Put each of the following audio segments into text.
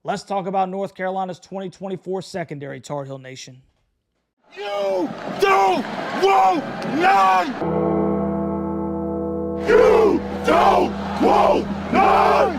Let's talk about North Carolina's 2024 secondary, Tar Heel Nation. You don't want none! You don't want none!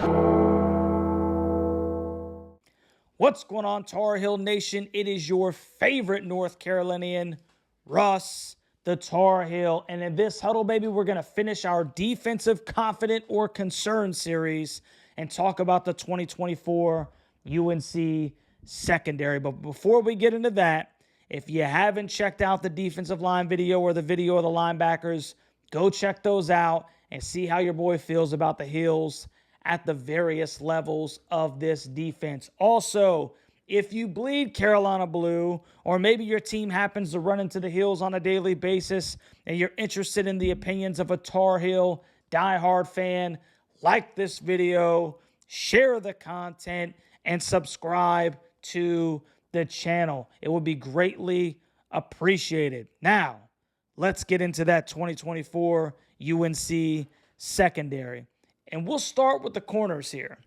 What's going on, Tar Heel Nation? It is your favorite North Carolinian, Russ, the Tar Heel. And in this huddle, baby, we're going to finish our defensive confident or concern series and talk about the 2024 UNC secondary. But before we get into that, if you haven't checked out the defensive line video or the video of the linebackers, go check those out and see how your boy feels about the Heels at the various levels of this defense. Also, if you bleed Carolina blue, or maybe your team happens to run into the Heels on a daily basis and you're interested in the opinions of a Tar Heel diehard fan, like this video, share the content, and subscribe to the channel. It would be greatly appreciated. Now, let's get into that 2024 UNC secondary. And we'll start with the corners here.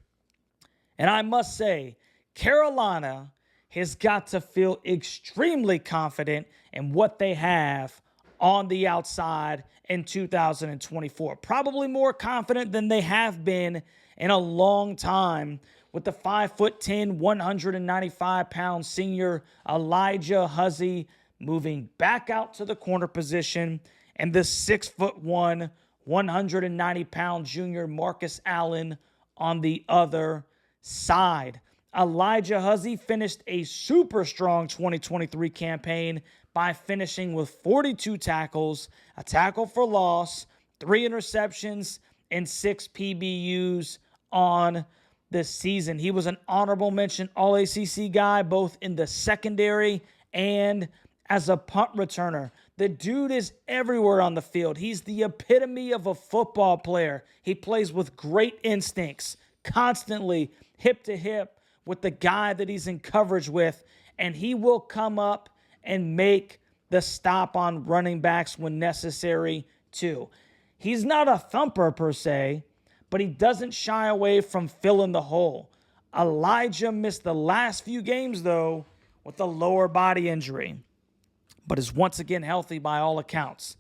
And I must say, Carolina has got to feel extremely confident in what they have on the outside in 2024. Probably more confident than they have been in a long time, with the 5'10", 195-pound senior Elijah Huzzie moving back out to the corner position, and the 6'1", 190-pound junior Marcus Allen on the other side. Elijah Huzzie finished a super strong 2023 campaign by finishing with 42 tackles, a tackle for loss, 3 interceptions, and 6 PBUs on the season. He was an honorable mention All-ACC guy, both in the secondary and as a punt returner. The dude is everywhere on the field. He's the epitome of a football player. He plays with great instincts, constantly hip to hip with the guy that he's in coverage with, and he will come up and make the stop on running backs when necessary too. He's not a thumper per se, but he doesn't shy away from filling the hole. Elijah missed the last few games, though, with a lower body injury, but is once again healthy by all accounts.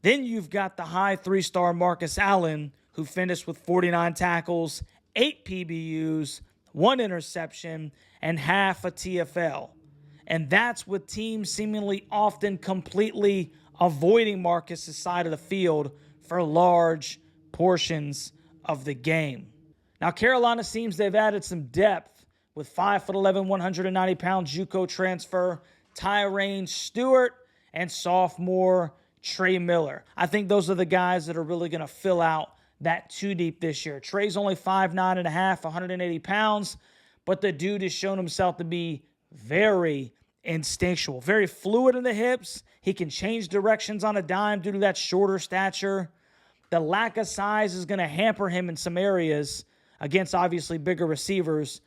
Then you've got the high 3-star Marcus Allen, who finished with 49 tackles, 8 PBUs, 1 interception, and half a TFL. And that's with teams seemingly often completely avoiding Marcus's side of the field for large portions of the game. Now, Carolina seems they've added some depth with 5'11", 190-pound JUCO transfer Tyrone Stewart and sophomore Trey Miller. I think those are the guys that are really going to fill out that 2 deep this year. Trey's only 5'9.5", 180 pounds, but the dude has shown himself to be very instinctual, very fluid in the hips. He can change directions on a dime due to that shorter stature. The lack of size is going to hamper him in some areas against obviously bigger receivers,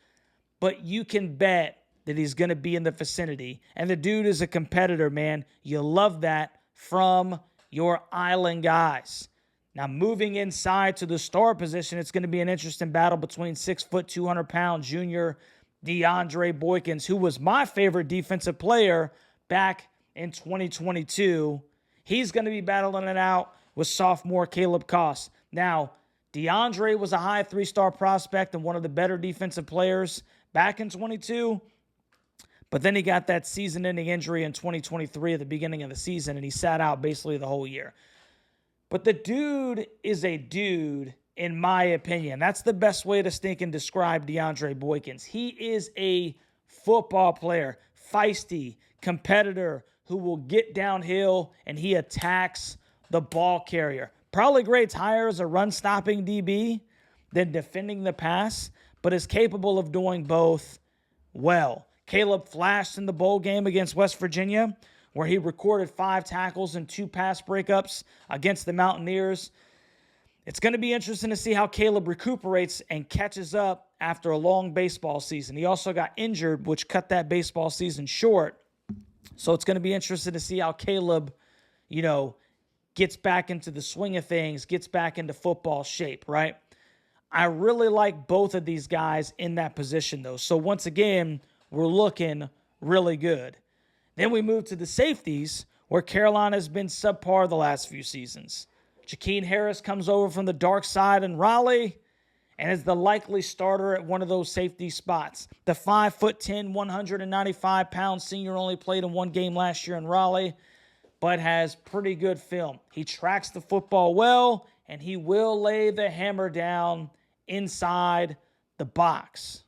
but you can bet that he's going to be in the vicinity. And the dude is a competitor, man. You love that from your island guys. Now, moving inside to the star position, it's going to be an interesting battle between 6', 200-pound junior DeAndre Boykins, who was my favorite defensive player back in 2022. He's going to be battling it out with sophomore Caleb Koss. Now, DeAndre was a high 3-star prospect and one of the better defensive players back in 22, but then he got that season-ending injury in 2023 at the beginning of the season, and he sat out basically the whole year. But the dude is a dude, in my opinion. That's the best way to stinking describe DeAndre Boykins. He is a football player, feisty, competitor, who will get downhill, and he attacks the ball carrier. Probably grades higher as a run-stopping DB than defending the pass, but is capable of doing both well. Caleb flashed in the bowl game against West Virginia, where he recorded 5 tackles and 2 pass breakups against the Mountaineers. It's going to be interesting to see how Caleb recuperates and catches up after a long baseball season. He also got injured, which cut that baseball season short. So it's going to be interesting to see how Caleb, gets back into the swing of things, gets back into football shape, right? I really like both of these guys in that position, though. So once again, we're looking really good. Then we move to the safeties, where Carolina has been subpar the last few seasons. Jakeem Harris comes over from the dark side in Raleigh and is the likely starter at one of those safety spots. The 5'10", 195-pound senior only played in one game last year in Raleigh, but has pretty good film. He tracks the football well, and he will lay the hammer down inside the box.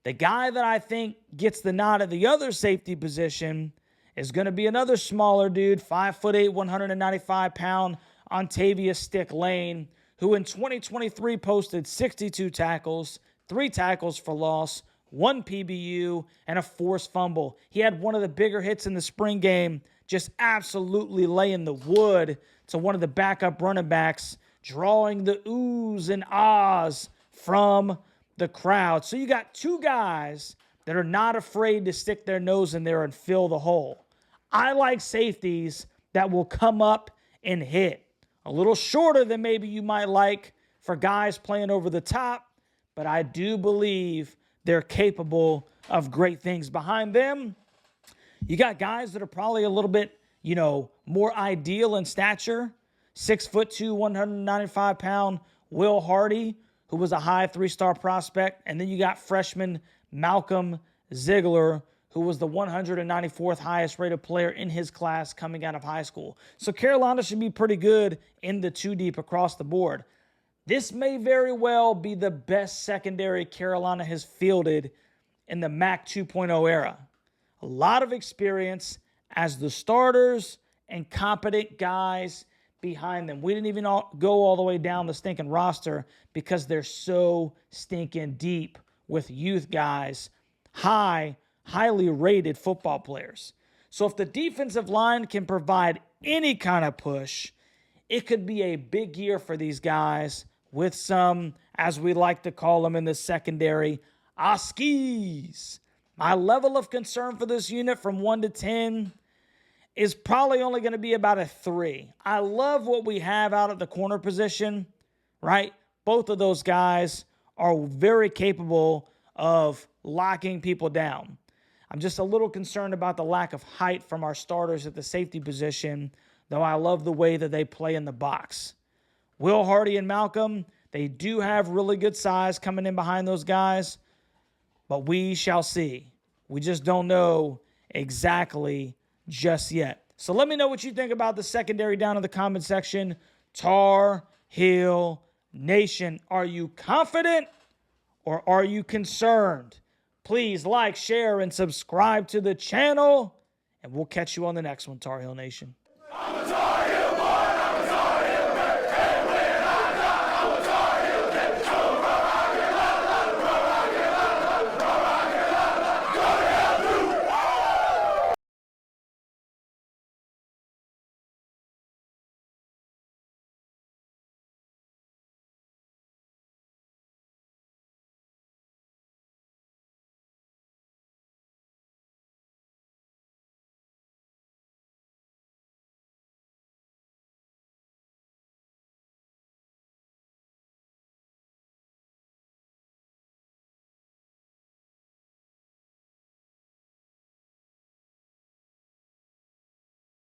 The guy that I think gets the nod at the other safety position is going to be another smaller dude, 5'8", 195-pound Ontavious Stick Lane, who in 2023 posted 62 tackles, 3 tackles for loss, 1 PBU, and a forced fumble. He had one of the bigger hits in the spring game, just absolutely laying the wood to one of the backup running backs, drawing the oohs and ahs from the crowd. So you got two guys that are not afraid to stick their nose in there and fill the hole. I like safeties that will come up and hit. A little shorter than maybe you might like for guys playing over the top, but I do believe they're capable of great things. Behind them, you got guys that are probably a little bit, more ideal in stature. 6'2", 195-pound Will Hardy, who was a high 3-star prospect. And then you got freshman Malcolm Ziegler, who was the 194th highest rated player in his class coming out of high school. So Carolina should be pretty good in the 2 deep across the board. This may very well be the best secondary Carolina has fielded in the MAC 2.0 era. A lot of experience as the starters and competent guys behind them. We didn't even go all the way down the stinking roster because they're so stinking deep with youth guys, highly rated football players. So if the defensive line can provide any kind of push, it could be a big year for these guys with some, as we like to call them in the secondary, Oskies. My level of concern for this unit from 1 to 10 is probably only going to be about a 3. I love what we have out at the corner position, right? Both of those guys are very capable of locking people down. I'm just a little concerned about the lack of height from our starters at the safety position, though I love the way that they play in the box. Will Hardy and Malcolm, they do have really good size coming in behind those guys, but we shall see. We just don't know exactly just yet. So let me know what you think about the secondary down in the comment section. Tar Heel Nation, are you confident or are you concerned? Please like, share, and subscribe to the channel, and we'll catch you on the next one, Tar Heel Nation.